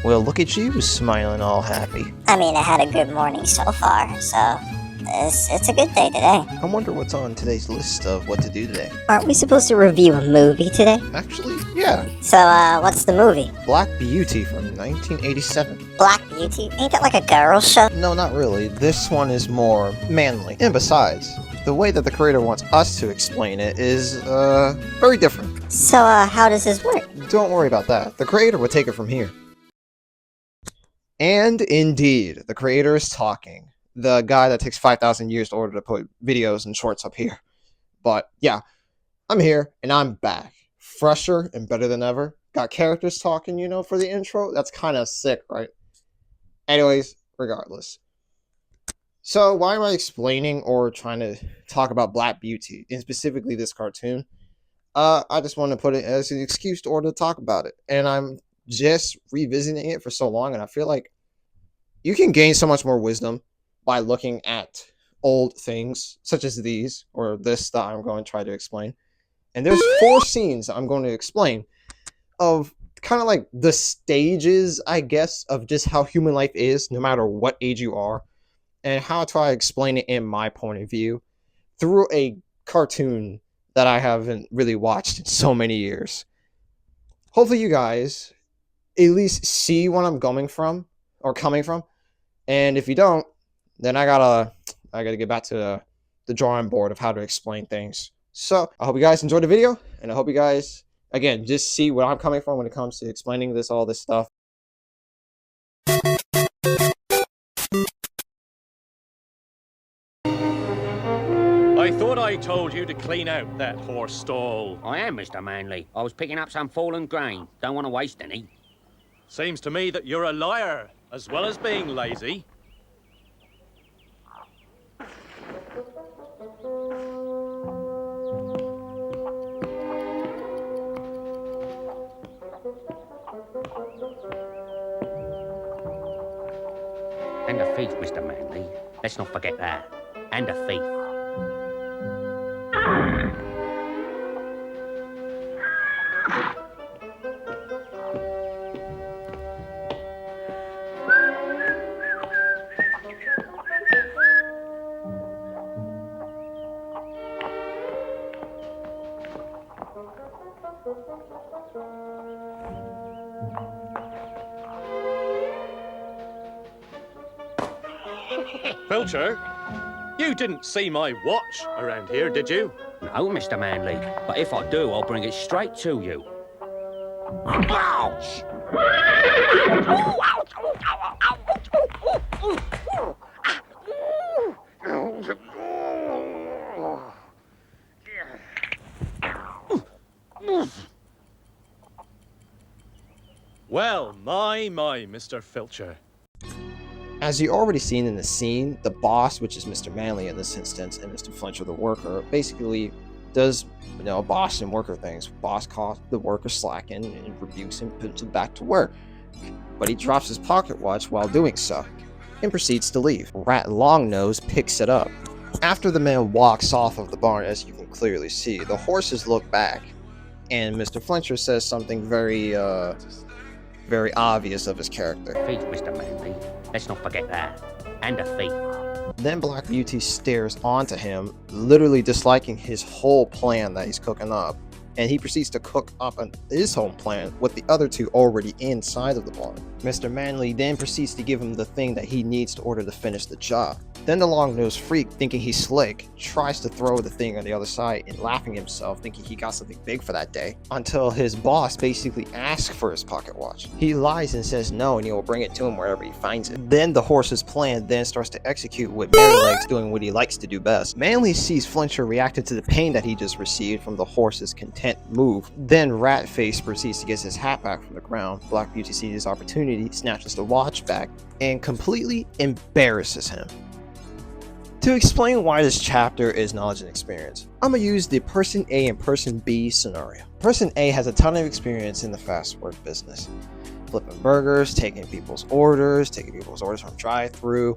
Well, look at you, smiling all happy. I mean, I had a good morning so far, so it's a good day today. I wonder what's on today's list of what to do today. Aren't we supposed to review a movie today? Actually, yeah. So, what's the movie? Black Beauty from 1987. Black Beauty? Ain't that like a girl's show? No, not really. This one is more manly. And besides, the way that the creator wants us to explain it is, very different. So, how does this work? Don't worry about that. The creator will take it from here. And indeed, the creator is talking. The guy that takes 5,000 years in order to put videos and shorts up here. But yeah, I'm here and I'm back. Fresher and better than ever. Got characters talking, you know, for the intro. That's kind of sick, right? Anyways, regardless. So why am I explaining or trying to talk about Black Beauty, and specifically this cartoon? I just want to put it as an excuse in order to talk about it. And I'm just revisiting it for so long, and I feel like you can gain so much more wisdom by looking at old things such as these or this that I'm going to try to explain. And there's 4 scenes I'm going to explain of kind of like the stages, I guess, of just how human life is no matter what age you are, and how to try to explain it in my point of view through a cartoon that I haven't really watched in so many years. Hopefully you guys at least see what I'm coming from. And if you don't, then I gotta get back to the drawing board of how to explain things. So I hope you guys enjoyed the video, and I hope you guys, again, just see where I'm coming from when it comes to explaining all this stuff. I thought I told you to clean out that horse stall. I am, Mr. Manley. I was picking up some fallen grain. Don't want to waste any. Seems to me that you're a liar, as well as being lazy. And a thief, Mr. Manley. Let's not forget that. And a thief. Filcher, you didn't see my watch around here, did you? No, Mr. Manley. But if I do, I'll bring it straight to you. Ouch! Well, my, Mr. Filcher. As you already seen in the scene, the boss, which is Mr. Manley in this instance, and Mr. Fletcher the worker, basically does, boss and worker things. Boss caught the worker slacking and rebukes him, puts him back to work. But he drops his pocket watch while doing so, and proceeds to leave. Rat Longnose picks it up. After the man walks off of the barn, as you can clearly see, the horses look back, and Mr. Fletcher says something very obvious of his character. Thief, Mr. Manley. Let's not forget that. And a thief. Then Black Beauty stares onto him, literally disliking his whole plan that he's cooking up. And he proceeds to cook up his whole plan with the other 2 already inside of the barn. Mr. Manley then proceeds to give him the thing that he needs to order to finish the job. Then the long-nosed freak, thinking he's slick, tries to throw the thing on the other side and laughing himself, thinking he got something big for that day, until his boss basically asks for his pocket watch. He lies and says no, and he will bring it to him wherever he finds it. Then the horse's plan then starts to execute, with Merrylegs doing what he likes to do best. Manley sees Flincher reacted to the pain that he just received from the horse's content move. Then Ratface proceeds to get his hat back from the ground. Black Beauty sees his opportunity, snatches the watch back, and completely embarrasses him. To explain why this chapter is knowledge and experience, I'm going to use the person A and person B scenario. Person A has a ton of experience in the fast food business. Flipping burgers, taking people's orders from drive-thru,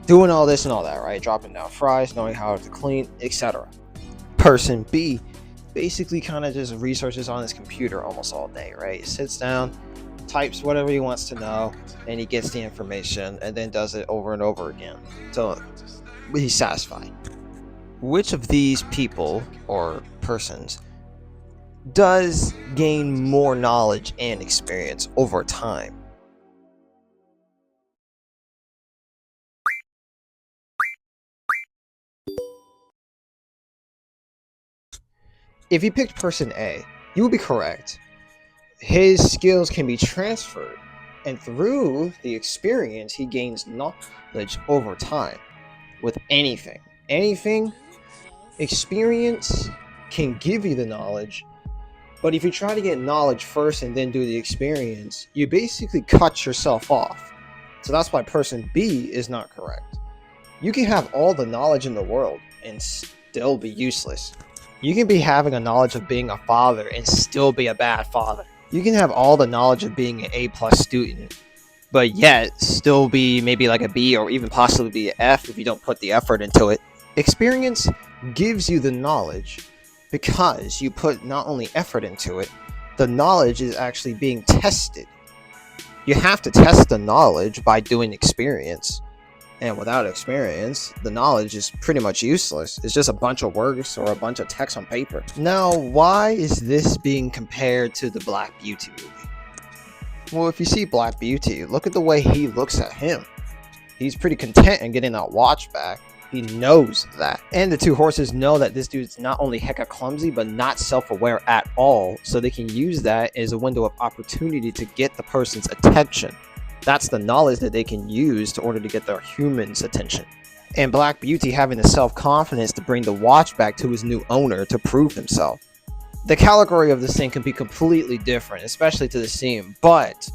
doing all this and all that, right? Dropping down fries, knowing how to clean, etc. Person B basically kind of just researches on his computer almost all day, right? He sits down, types whatever he wants to know, and he gets the information and then does it over and over again till he's satisfied. Which of these people or persons does gain more knowledge and experience over time? If you picked person A, you would be correct. His skills can be transferred, and through the experience, he gains knowledge over time with anything. Anything, experience can give you the knowledge, but if you try to get knowledge first and then do the experience, you basically cut yourself off. So that's why person B is not correct. You can have all the knowledge in the world and still be useless. You can be having a knowledge of being a father and still be a bad father. You can have all the knowledge of being an A+ student, but yet still be maybe like a B or even possibly be an F if you don't put the effort into it. Experience gives you the knowledge because you put not only effort into it, the knowledge is actually being tested. You have to test the knowledge by doing experience. And without experience, the knowledge is pretty much useless. It's just a bunch of words or a bunch of text on paper. Now, why is this being compared to the Black Beauty movie? Well, if you see Black Beauty, look at the way he looks at him. He's pretty content in getting that watch back. He knows that. And the two horses know that this dude's not only hecka clumsy, but not self-aware at all. So they can use that as a window of opportunity to get the person's attention. That's the knowledge that they can use in order to get their human's attention. And Black Beauty having the self-confidence to bring the watch back to his new owner to prove himself. The category of this thing can be completely different, especially to the scene, but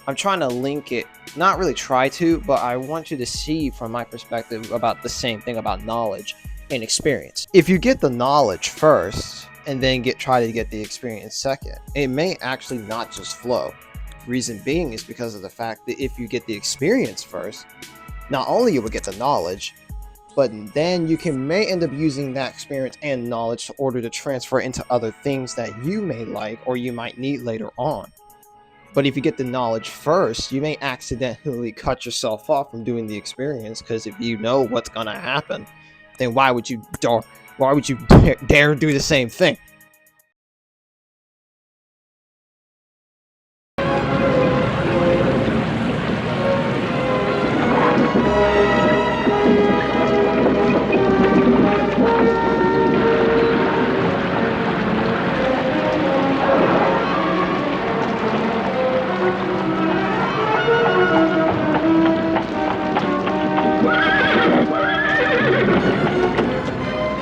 I'm trying to link it, not really try to, but I want you to see from my perspective about the same thing about knowledge and experience. If you get the knowledge first and then try to get the experience second, it may actually not just flow. Reason being is because of the fact that if you get the experience first, not only you will get the knowledge, but then you may end up using that experience and knowledge in order to transfer into other things that you may like or you might need later on. But if you get the knowledge first, you may accidentally cut yourself off from doing the experience, because if you know what's gonna happen, then why would you dare do the same thing?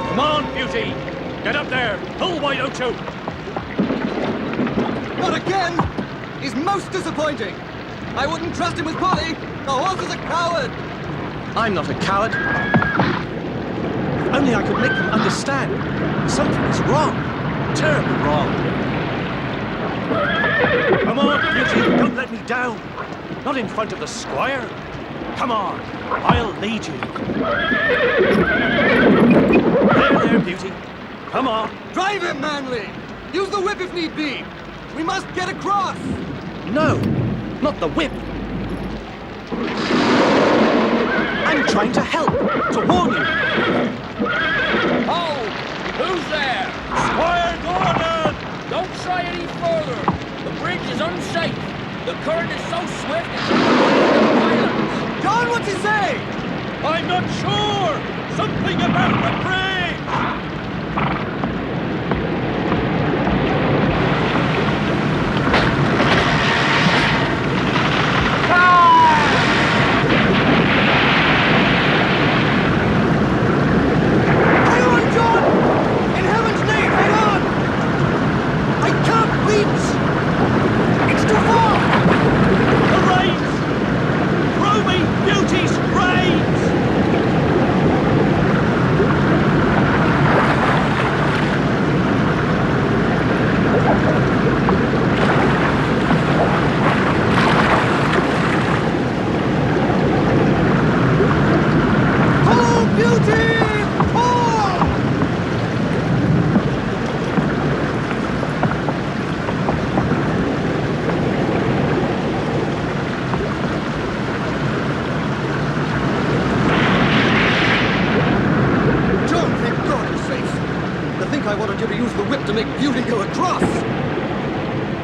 Come on, Beauty! Get up there! Pull, why don't you? Not again! He's most disappointing! I wouldn't trust him with Polly! The horse is a coward! I'm not a coward. If only I could make them understand. Something is wrong. Terribly wrong. Come on, Beauty, don't let me down. Not in front of the squire. Come on, I'll lead you. There, Beauty. Come on. Drive him, Manly! Use the whip if need be! We must get across! No, not the whip. I'm trying to help, to warn you. Oh, who's there? Squire Gordon! Don't try any further. The bridge is unsafe. The current is so swift it's undermining the pilot. John, what's he say? I'm not sure! Something about the bridge! Hang on, John! In heaven's name, hang on! I can't reach! It's too far! The reins! Throw me Beauty's reins!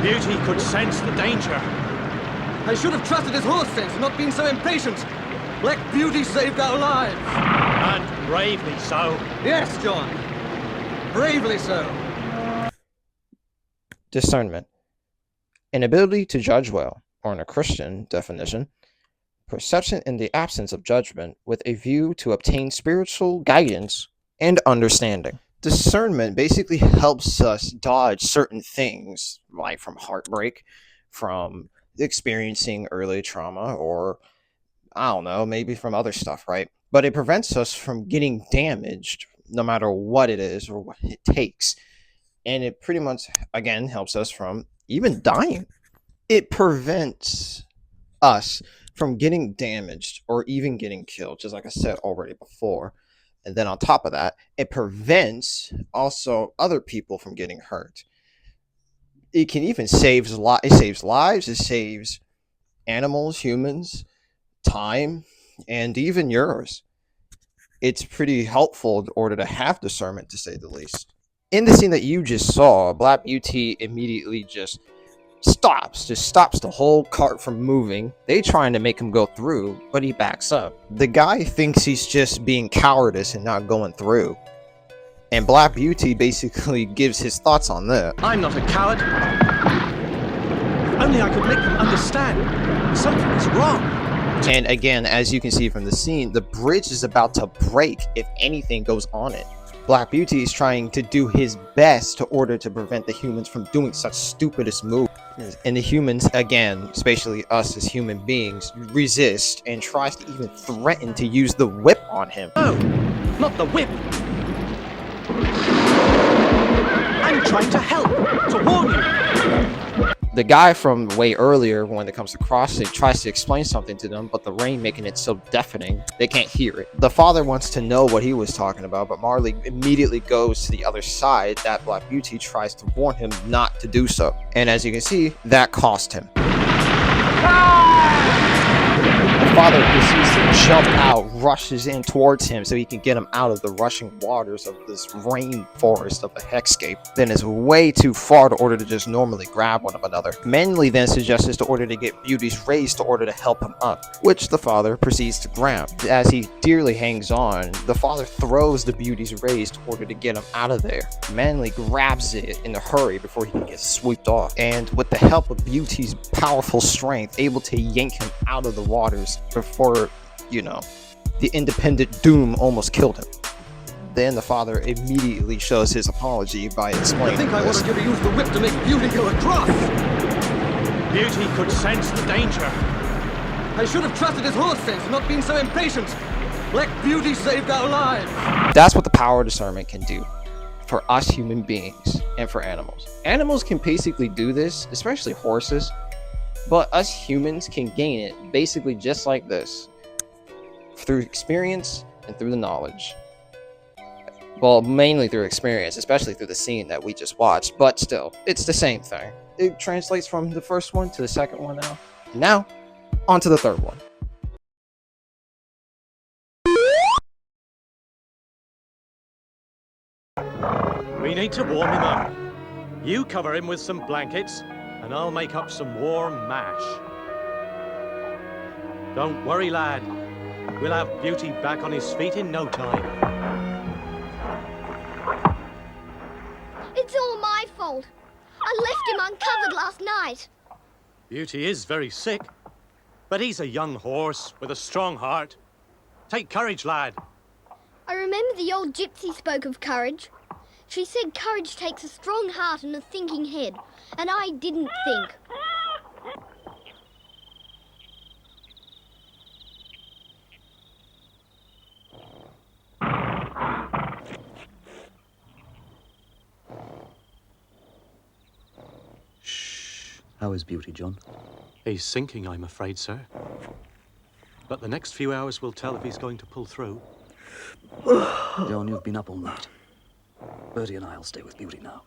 Beauty could sense the danger. I should have trusted his horse sense and not been so impatient. Black Beauty saved our lives. And bravely so. Yes, John. Bravely so. Discernment. An ability to judge well, or in a Christian definition, perception in the absence of judgment with a view to obtain spiritual guidance and understanding. Discernment basically helps us dodge certain things, like from heartbreak, from experiencing early trauma, or I don't know, maybe from other stuff, right? But it prevents us from getting damaged no matter what it is or what it takes. And it pretty much, again, helps us from even dying. It prevents us from getting damaged or even getting killed, just like I said already before. And then on top of that, it prevents also other people from getting hurt. It can even it saves lives, it saves animals, humans, time, and even yours. It's pretty helpful in order to have discernment, to say the least. In the scene that you just saw, Black Beauty immediately just stops the whole cart from moving. They trying to make him go through, but he backs up. The guy thinks he's just being cowardice and not going through. And Black Beauty basically gives his thoughts on that. I'm not a coward. If only I could make them understand. Something is wrong. And again, as you can see from the scene, the bridge is about to break if anything goes on it. Black Beauty is trying to do his best in order to prevent the humans from doing such stupidest moves. And the humans, again, especially us as human beings, resist and tries to even threaten to use the whip on him. No, not the whip. I'm trying to help, to warn you. The guy from way earlier, when it comes across it, tries to explain something to them, but the rain making it so deafening, they can't hear it. The father wants to know what he was talking about, but Marley immediately goes to the other side that Black Beauty tries to warn him not to do so. And as you can see, that cost him. The father proceeds to jump out, rushes in towards him so he can get him out of the rushing waters of this rainforest of the hexscape. Then is way too far to order to just normally grab one of another. Manly then suggests to order to get Beauty's raised to order to help him up, which the father proceeds to grab. As he dearly hangs on, the father throws the Beauty's raised to order to get him out of there. Manly grabs it in a hurry before he can get swooped off, and with the help of Beauty's powerful strength, able to yank him out of the waters before, the independent doom almost killed him. Then the father immediately shows his apology by explaining I think I this. wanted you to use the whip to make Beauty go across. Beauty could sense the danger. I should have trusted his horse sense and not been so impatient. Black Beauty saved our lives. That's what the power of discernment can do for us human beings and for animals. Animals can basically do this, especially horses, but us humans can gain it basically just like this, through experience and through the knowledge. Well, mainly through experience, especially through the scene that we just watched, but still, it's the same thing. It translates from the first one to the second one now. Now, on to the third one. We need to warm him up. You cover him with some blankets, and I'll make up some warm mash. Don't worry, lad. We'll have Beauty back on his feet in no time. It's all my fault. I left him uncovered last night. Beauty is very sick, but he's a young horse with a strong heart. Take courage, lad. I remember the old gypsy spoke of courage. She said courage takes a strong heart and a thinking head, and I didn't think. How is Beauty, John? He's sinking, I'm afraid, sir. But the next few hours will tell if he's going to pull through. John, you've been up all night. Bertie and I'll stay with Beauty now.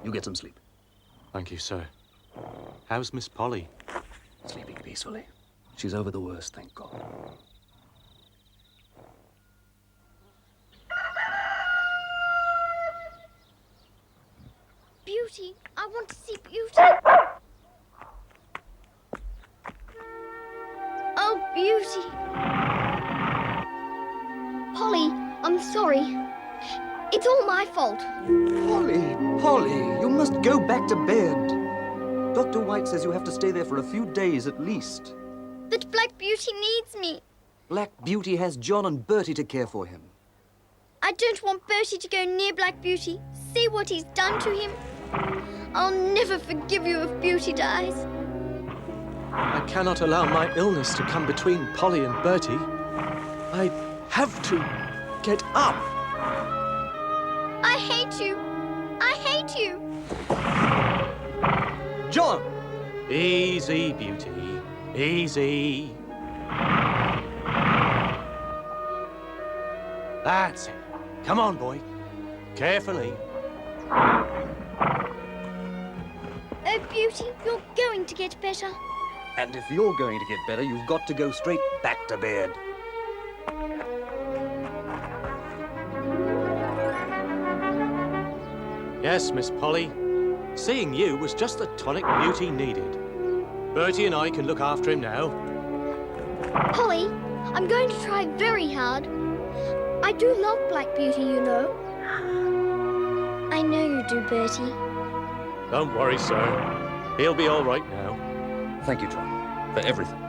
You get some sleep. Thank you, sir. How's Miss Polly? Sleeping peacefully. She's over the worst, thank God. Beauty, I want to see Beauty. It's all my fault. Polly, you must go back to bed. Dr. White says you have to stay there for a few days at least. But Black Beauty needs me. Black Beauty has John and Bertie to care for him. I don't want Bertie to go near Black Beauty. See what he's done to him. I'll never forgive you if Beauty dies. I cannot allow my illness to come between Polly and Bertie. I have to get up. I hate you. I hate you. John! Easy, Beauty. Easy. That's it. Come on, boy. Carefully. Oh, Beauty, you're going to get better. And if you're going to get better, you've got to go straight back to bed. Yes, Miss Polly. Seeing you was just the tonic Beauty needed. Bertie and I can look after him now. Polly, I'm going to try very hard. I do love Black Beauty, you know. I know you do, Bertie. Don't worry, sir. He'll be all right now. Thank you, John, for everything.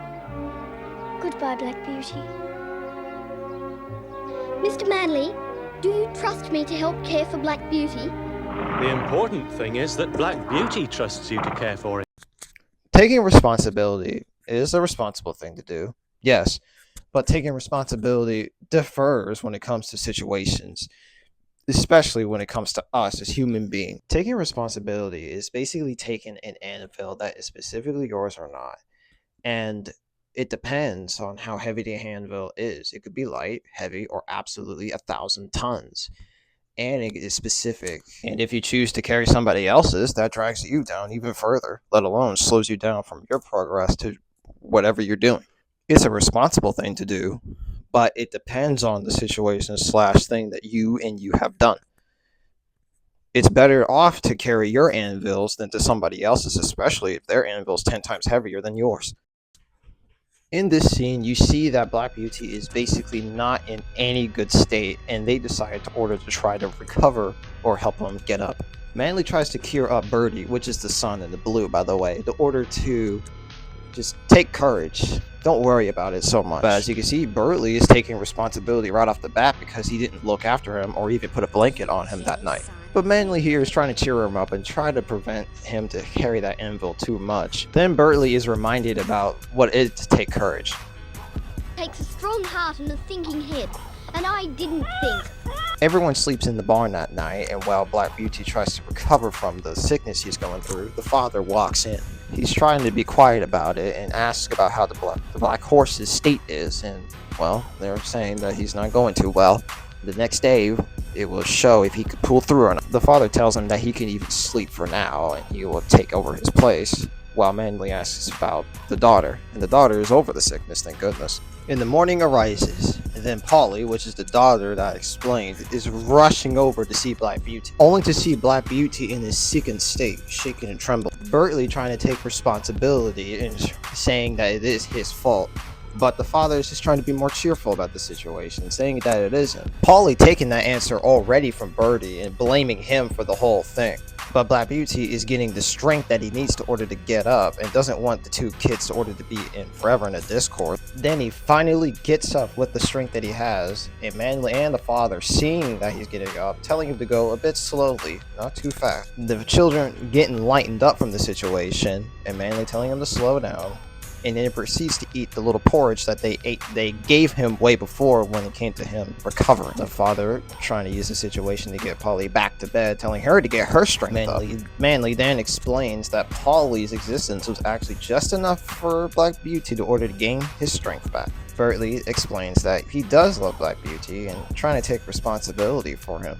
Goodbye, Black Beauty. Mr. Manley, do you trust me to help care for Black Beauty? The important thing is that Black Beauty trusts you to care for it. Taking responsibility is a responsible thing to do, yes, but taking responsibility differs when it comes to situations, especially when it comes to us as human beings. Taking responsibility is basically taking an anvil that is specifically yours or not, and it depends on how heavy the anvil is. It could be light, heavy, or absolutely 1,000 tons. And it is specific. And if you choose to carry somebody else's, that drags you down even further, let alone slows you down from your progress to whatever you're doing. It's a responsible thing to do, but it depends on the situation / thing that you have done. It's better off to carry your anvils than to somebody else's, especially if their anvil's 10 times heavier than yours. In this scene, you see that Black Beauty is basically not in any good state, and they decide to try to recover or help him get up. Manley tries to cheer up Bertie, which is the sun in the blue, by the way, in order to just take courage. Don't worry about it so much. But as you can see, Bertie is taking responsibility right off the bat because he didn't look after him or even put a blanket on him that night. But Manley here is trying to cheer him up and try to prevent him to carry that anvil too much. Then Bertie is reminded about what it is to take courage. It takes a strong heart and a thinking head, and I didn't think. Everyone sleeps in the barn that night, and while Black Beauty tries to recover from the sickness he's going through, the father walks in. He's trying to be quiet about it and asks about how the black horse's state is, and, well, they're saying that he's not going too well. The next day, it will show if he could pull through or not. The father tells him that he can even sleep for now, and he will take over his place, while Manley asks about the daughter. And the daughter is over the sickness, thank goodness. In the morning arises, and then Polly, which is the daughter that I explained, is rushing over to see Black Beauty, only to see Black Beauty in a sickened state, shaking and trembling. Bertie trying to take responsibility and saying that it is his fault. But the father is just trying to be more cheerful about the situation, saying that it isn't. Polly taking that answer already from Bertie and blaming him for the whole thing. But Black Beauty is getting the strength that he needs to order to get up and doesn't want the two kids to order to be in forever in a discord. Then he finally gets up with the strength that he has, and Manley and the father, seeing that he's getting up, telling him to go a bit slowly, not too fast. The children getting lightened up from the situation, and Manley telling him to slow down. And then he proceeds to eat the little porridge that they gave him way before when it came to him recovering. The father trying to use the situation to get Polly back to bed, telling her to get her strength up. Manley then explains that Polly's existence was actually just enough for Black Beauty to order to gain his strength back. Bertie explains that he does love Black Beauty and trying to take responsibility for him.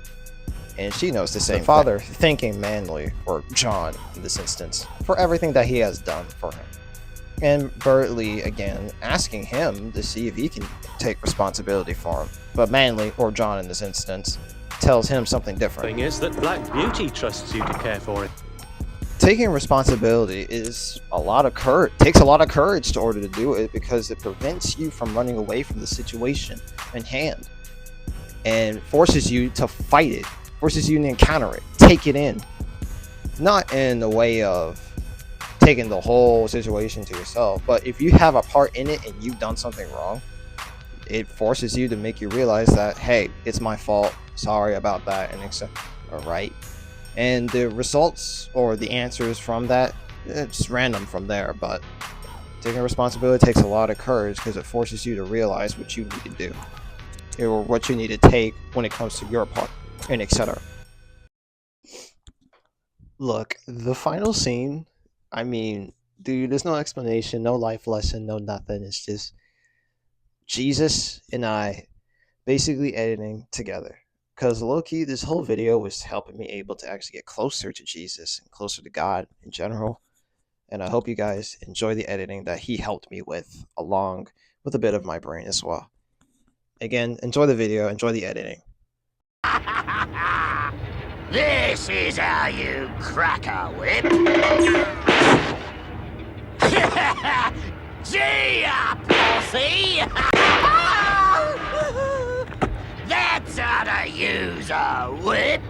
And she knows the same. The father thanking Manley, or John in this instance, for everything that he has done for him. And Bertie again asking him to see if he can take responsibility for him. But Manley, or John in this instance, tells him something different. Thing is that Black Beauty trusts you to care for it. Taking responsibility is a lot of courage. Takes a lot of courage to order to do it because it prevents you from running away from the situation in hand and forces you to fight it forces you to encounter it, take it in. Not in the way of taking the whole situation to yourself, but if you have a part in it and you've done something wrong, it forces you to make you realize that, hey, it's my fault, sorry about that, and accept. Alright. And the results or the answers from that, it's random from there, but taking responsibility takes a lot of courage because it forces you to realize what you need to do or what you need to take when it comes to your part, and etc. Look, the final scene, I mean, dude, there's no explanation, no life lesson, no nothing. It's just Jesus and I basically editing together. Because low-key, this whole video was helping me able to actually get closer to Jesus and closer to God in general. And I hope you guys enjoy the editing that he helped me with, along with a bit of my brain as well. Again, enjoy the video, enjoy the editing. This is how you crack a whip. Gee up, pussy! That's how to use a whip.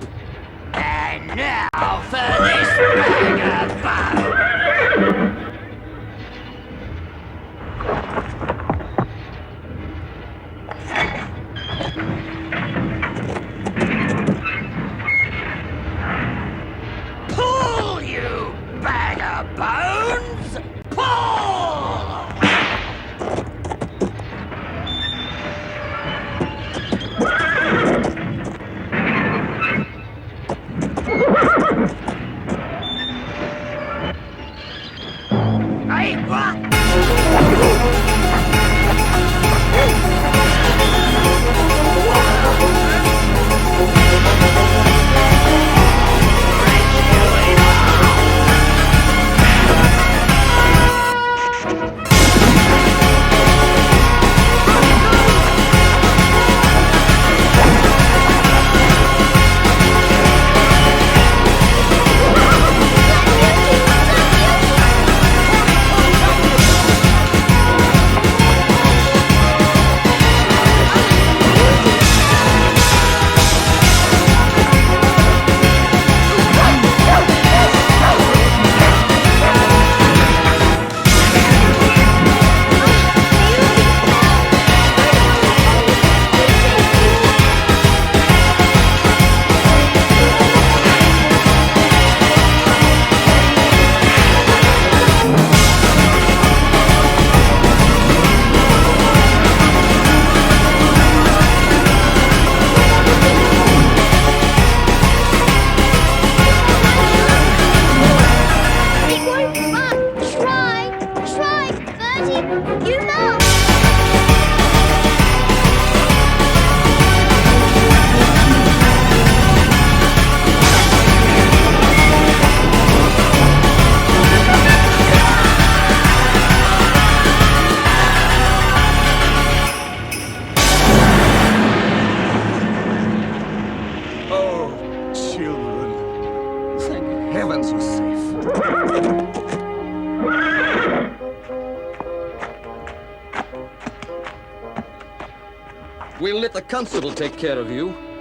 And now for this bag of bone. Pull, you bag of bones! Pull! Hey, what? We'll let the constable take care of you.